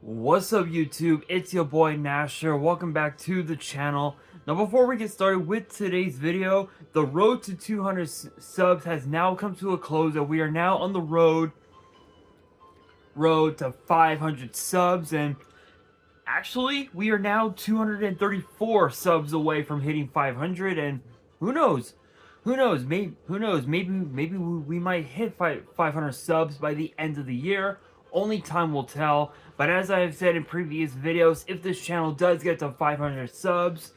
What's up YouTube, it's your boy Nasher. Welcome back to the channel. Now before we get started with today's video, the road to 200 subs has now come to a close and we are now on the road to 500 subs, and actually we are now 234 subs away from hitting 500, and who knows, maybe we might hit 500 subs by the end of the year. Only time will tell. But as I have said in previous videos, if this channel does get to 500 subs,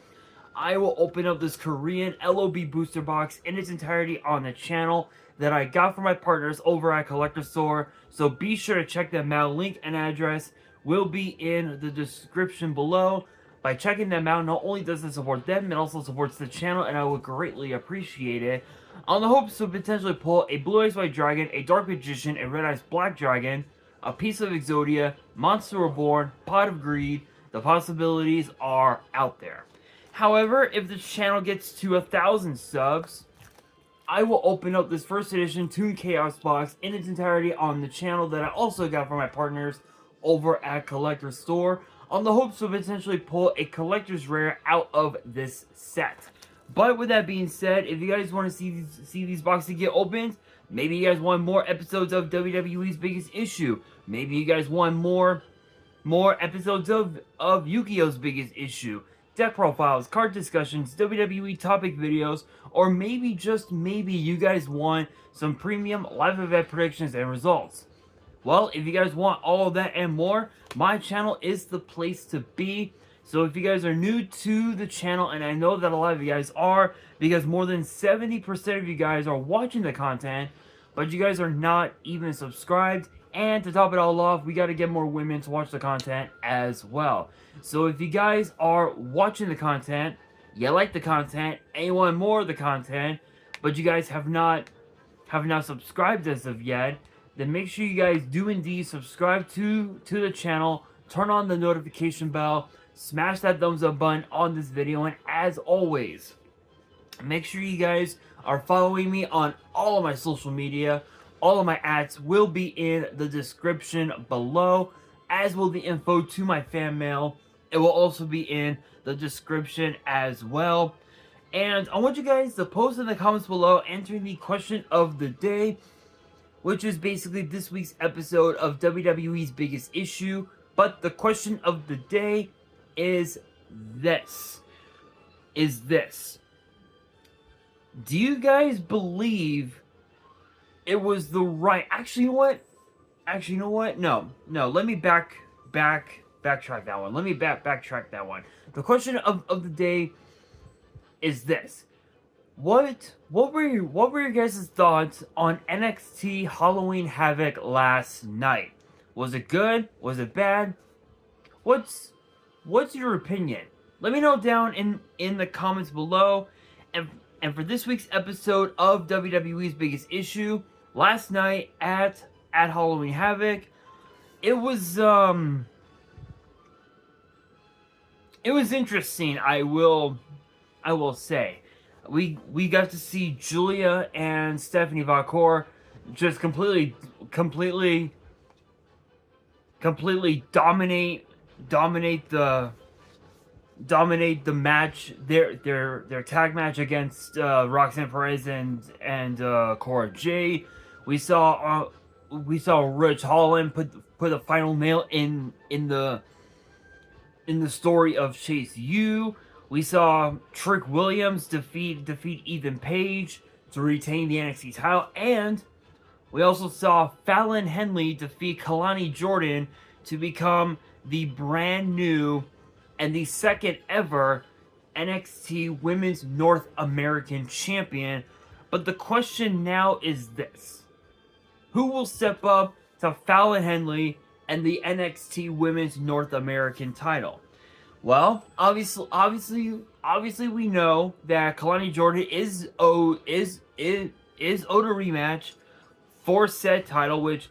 I will open up this Korean LOB booster box in its entirety on the channel that I got from my partners over at Collector Store. So be sure to check them out. Link and address will be in the description below. By checking them out, not only does it support them, it also supports the channel, and I would greatly appreciate it. On the hopes to potentially pull a Blue Eyes White Dragon, a Dark Magician, a Red Eyes Black Dragon, a piece of Exodia, Monster Reborn, Pot of Greed. The possibilities are out there. However, if the channel gets to 1,000 subs, I will open up this first edition Toon Chaos box in its entirety on the channel that I also got from my partners over at Collector Store, on the hopes to potentially pull a collector's rare out of this set. But with that being said, if you guys want to see these boxes get opened, maybe you guys want more episodes of WWE's Biggest Issue, maybe you guys want more episodes of Yu-Gi-Oh's Biggest Issue, deck profiles, card discussions, WWE topic videos, or maybe, just maybe, you guys want some premium live event predictions and results. Well, if you guys want all of that and more, my channel is the place to be. So if you guys are new to the channel, and I know that a lot of you guys are, because more than 70% of you guys are watching the content, but you guys are not even subscribed, and to top it all off, we got to get more women to watch the content as well. So if you guys are watching the content, you like the content, and you want more of the content, but you guys have not subscribed as of yet, then make sure you guys do indeed subscribe to the channel, turn on the notification bell, smash that thumbs up button on this video, and as always, make sure you guys are following me on all of my social media. All of my ads will be in the description below, as will the info to my fan mail. It will also be in the description as well. And I want you guys to post in the comments below answering the question of the day, which is basically this week's episode of WWE's Biggest Issue. But the question of the day is this. Do you guys believe it was the right... Actually, you know what? No. Let me backtrack that one. Let me backtrack that one. The question of the day is this. What were your guys' thoughts on NXT Halloween Havoc last night? Was it good? Was it bad? What's your opinion? Let me know down in the comments below. And for this week's episode of WWE's Biggest Issue, last night at Halloween Havoc, it was interesting. I will say. We got to see Julia and Stephanie Valcour just completely dominate the match, their tag match against Roxanne Perez and Cora Jade. We saw Rich Holland put a final nail in the story of Chase U. We saw Trick Williams defeat Ethan Page to retain the NXT title, and we also saw Fallon Henley defeat Kalani Jordan to become the brand new and the second ever NXT Women's North American Champion. But the question now is this. Who will step up to Fallon Henley and the NXT Women's North American title? Well, obviously, we know that Kalani Jordan is owed a rematch for said title. Which,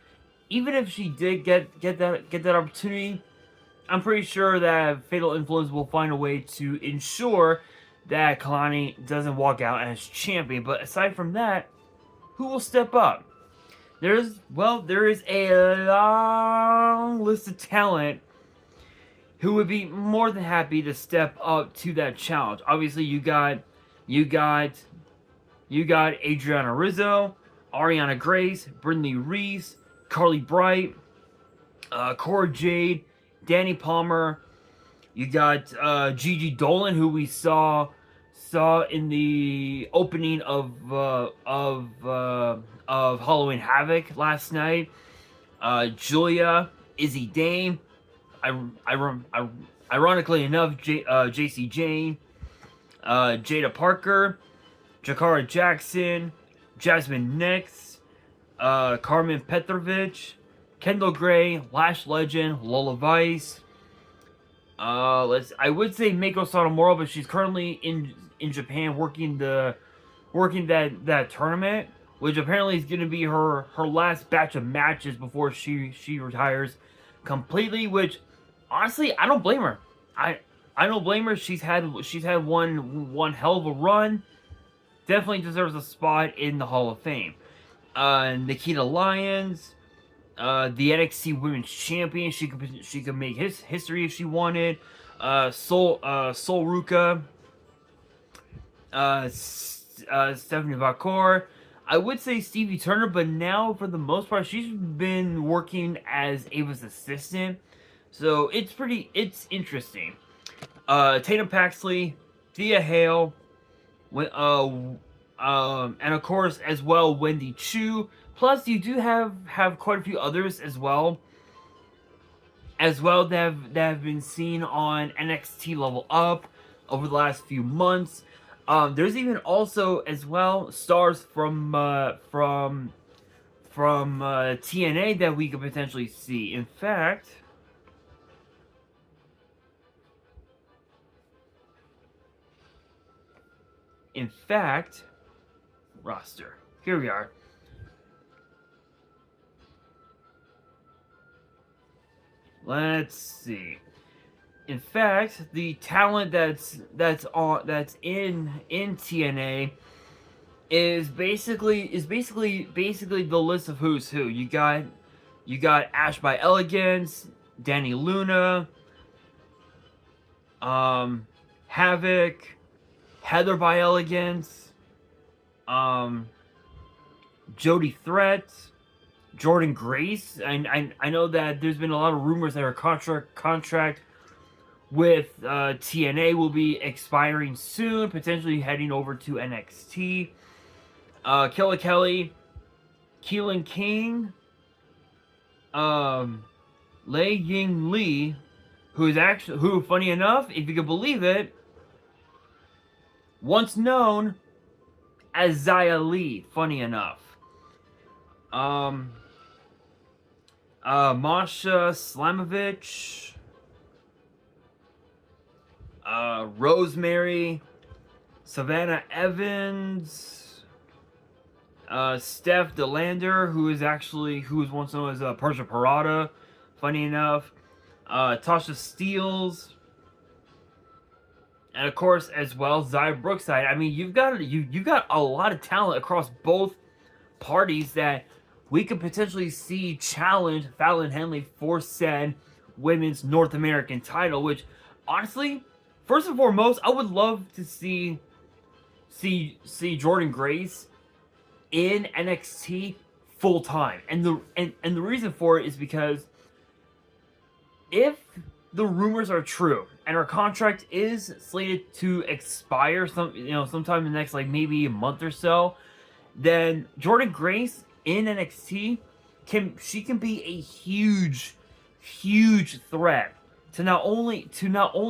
even if she did get that opportunity, I'm pretty sure that Fatal Influence will find a way to ensure that Kalani doesn't walk out as champion. But aside from that, who will step up? There is a long list of talent who would be more than happy to step up to that challenge. Obviously, you got Adriana Rizzo, Ariana Grace, Brindley Reese, Carly Bright, Cora Jade, Danny Palmer. You got Gigi Dolan, who we saw in the opening of Halloween Havoc last night. Julia, Izzy Dame, ironically enough, JC Jane, Jada Parker, Jakara Jackson, Jasmine Nix, Carmen Petrovich, Kendall Gray, Lash Legend, Lola Vice. I would say Meiko Satomura, but she's currently in Japan working that tournament, which apparently is going to be her last batch of matches before she retires completely. Which honestly, I don't blame her. I don't blame her. She's had one hell of a run. Definitely deserves a spot in the Hall of Fame. Nikita Lyons, the NXT Women's Champion. She could make history if she wanted. Sol Ruka, Stephanie Vakor. I would say Stevie Turner, but now for the most part she's been working as Ava's assistant, so it's interesting. Tatum Paxley, Thea Hale, and of course as well Wendy Chu. Plus you do have quite a few others as well that have been seen on NXT Level Up over the last few months. There's even also as well stars from TNA that we could potentially see. In fact, roster. Here we are. Let's see. In fact, the talent that's in TNA is basically the list of who's who. You got Ash by Elegance, Danny Luna, Havoc, Heather by Elegance, Jody Threat, Jordan Grace. I know that there's been a lot of rumors that her contract with TNA will be expiring soon, potentially heading over to NXT. Killa Kelly, Keelan King, Lei Ying Lee, who, funny enough, if you can believe it, once known as Zaya Lee, funny enough. Masha Slamovich, Rosemary, Savannah Evans, Steph DeLander, who was once known as Persia Parada, funny enough, Tasha Steeles, and of course as well Zaya Brookside. I mean, you've got a lot of talent across both parties that we could potentially see challenge Fallon Henley for said women's North American title, which honestly, first and foremost, I would love to see Jordan Grace in NXT full time. And the reason for it is because if the rumors are true and her contract is slated to expire sometime in the next maybe a month or so, then Jordan Grace in NXT can be a huge threat to not only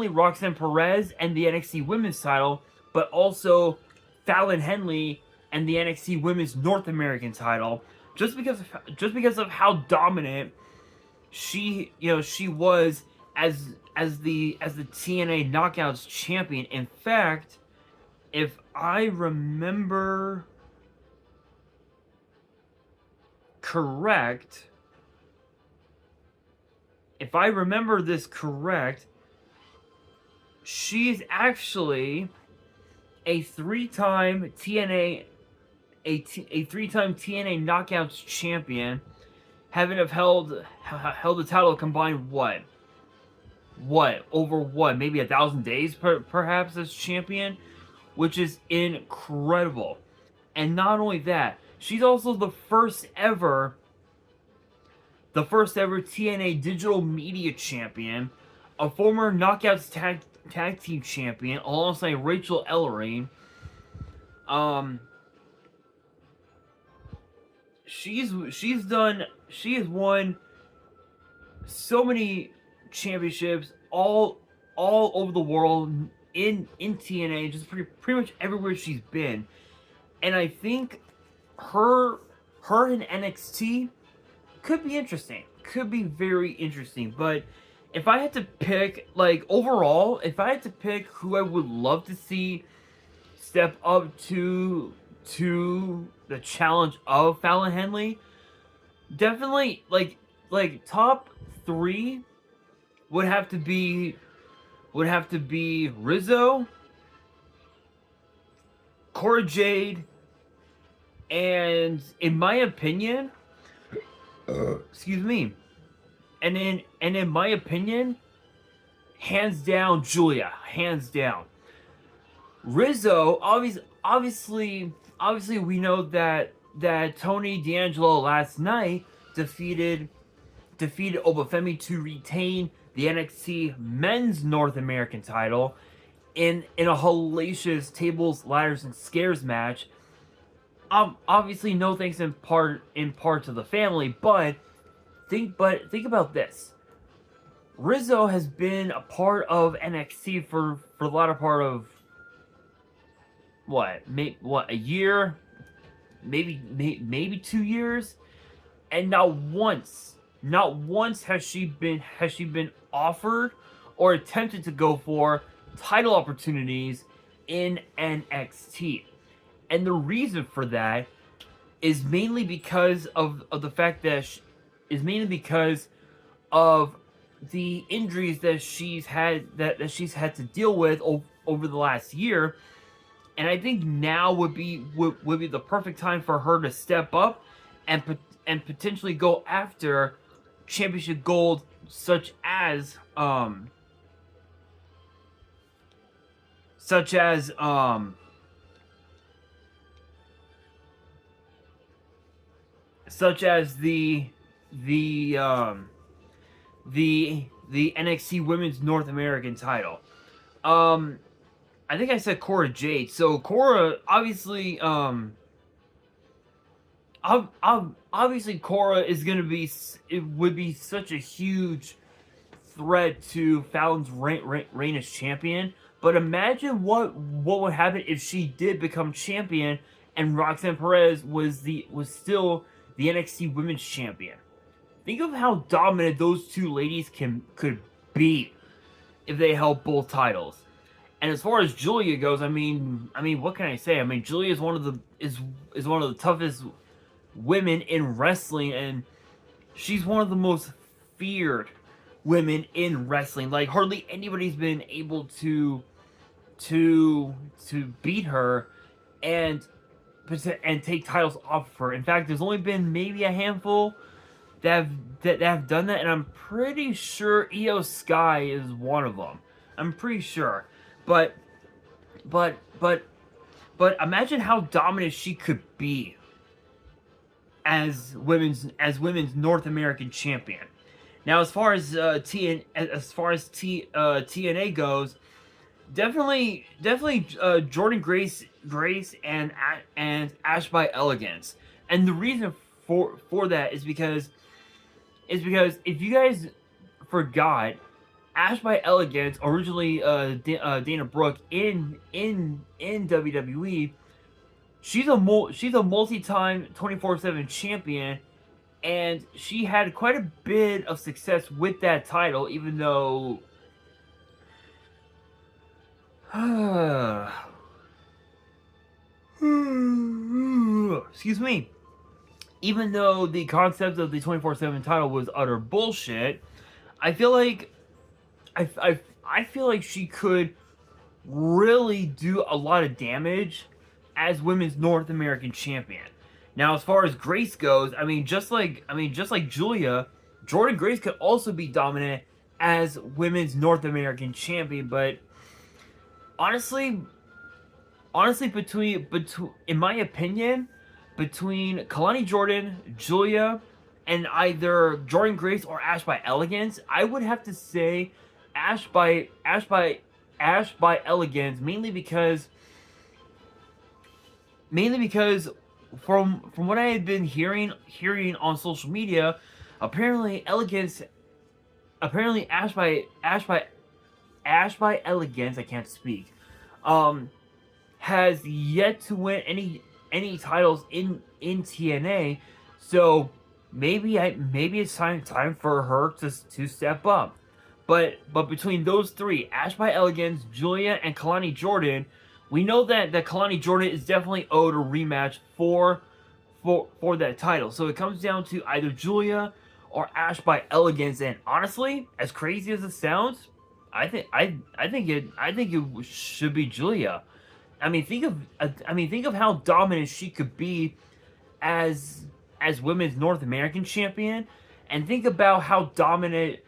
Roxanne Perez and the NXT Women's title, but also Fallon Henley and the NXT Women's North American title, just because of how dominant she was as the TNA Knockouts champion. In fact, if I remember this correct, she's actually a three-time TNA Knockouts champion, having held the title combined maybe 1,000 days perhaps as champion, which is incredible. And not only that, she's also the first ever TNA digital media champion, a former Knockouts tag team champion alongside Rachel Ellering. She has won so many championships all over the world in TNA, just pretty much everywhere she's been. And I think her in NXT could be interesting. Could be very interesting. But if I had to pick, like, overall, if I had to pick who I would love to see step up to the challenge of Fallon Henley, definitely, like top 3 would have to be Rizzo, Cora Jade, and in my opinion, excuse me, and in my opinion, hands down, Julia, hands down. Rizzo, obviously, we know that Tony D'Angelo last night defeated Obafemi to retain the NXT Men's North American title in a hellacious tables, ladders, and scares match. Obviously, no thanks in part to the family, but think about this. Rizzo has been a part of NXT for the latter part of a year, maybe 2 years, and not once has she been offered or attempted to go for title opportunities in NXT. And the reason for that is mainly because of the fact that because of the injuries that she's had to deal with over the last year. And I think now would be the perfect time for her to step up and potentially go after championship gold, such as the NXT Women's North American title. I think I said Cora Jade. So Cora, obviously, obviously Cora is gonna be. It would be such a huge threat to Fallon's reign as champion. But imagine what would happen if she did become champion and Roxanne Perez was still the NXT Women's Champion. Think of how dominant those two ladies could be if they held both titles. And as far as Julia goes, I mean, what can I say? I mean, Julia is one of the toughest women in wrestling, and she's one of the most feared women in wrestling. Like, hardly anybody's been able to beat her and take titles off of her. In fact, there's only been maybe a handful that have done that, and I'm pretty sure Io Sky is one of them. I'm pretty sure. But imagine how dominant she could be as women's North American champion. Now, as far as TNA goes, definitely Jordan Grace and Ash by Elegance. And the reason for that is because if you guys forgot, Ash by Elegance, originally Dana Brooke in WWE, she's a multi-time 24/7 champion, and she had quite a bit of success with that title, even though excuse me. Even though the concept of the 24/7 title was utter bullshit, I feel like she could really do a lot of damage as women's North American champion. Now, as far as Grace goes, just like Julia, Jordan Grace could also be dominant as Women's North American Champion. But honestly, between in my opinion, between Kalani Jordan, Julia, and either Jordan Grace or Ash by Elegance, I would have to say Ash by Elegance, mainly because from what I had been hearing on social media, apparently Ash by Elegance, I can't speak, has yet to win any titles in TNA, so maybe it's time for her to step up. But between those three, Ash by Elegance, Julia, and Kalani Jordan, we know that Kalani Jordan is definitely owed a rematch for that title. So it comes down to either Julia or Ash by Elegance. And honestly, as crazy as it sounds, I think it should be Julia. I mean, think of how dominant she could be as Women's North American Champion, and think about how dominant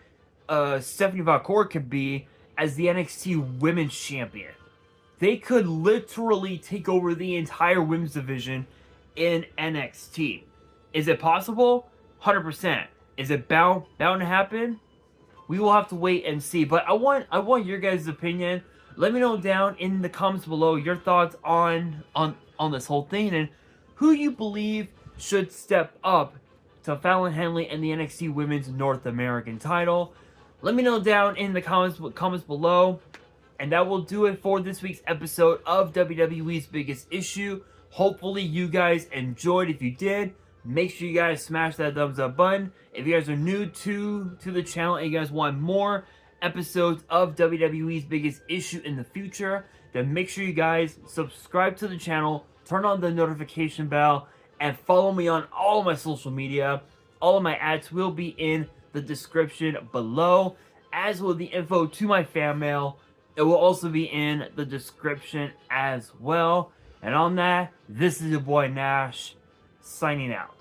Stephanie Valcourt could be as the NXT Women's Champion. They could literally take over the entire women's division in NXT. Is it possible? 100%. Is it bound to happen? We will have to wait and see. But I want your guys' opinion. Let me know down in the comments below your thoughts on this whole thing and who you believe should step up to Fallon Henley and the NXT Women's North American title. Let me know down in the comments below. And that will do it for this week's episode of WWE's Biggest Issue. Hopefully you guys enjoyed. If you did, make sure you guys smash that thumbs up button. If you guys are new to the channel and you guys want more episodes of WWE's Biggest Issue in the future, then make sure you guys subscribe to the channel, turn on the notification bell, and follow me on all of my social media. All of my ads will be in the description below, as will the info to my fan mail. It will also be in the description as well. And on that, this is your boy Nash, signing out.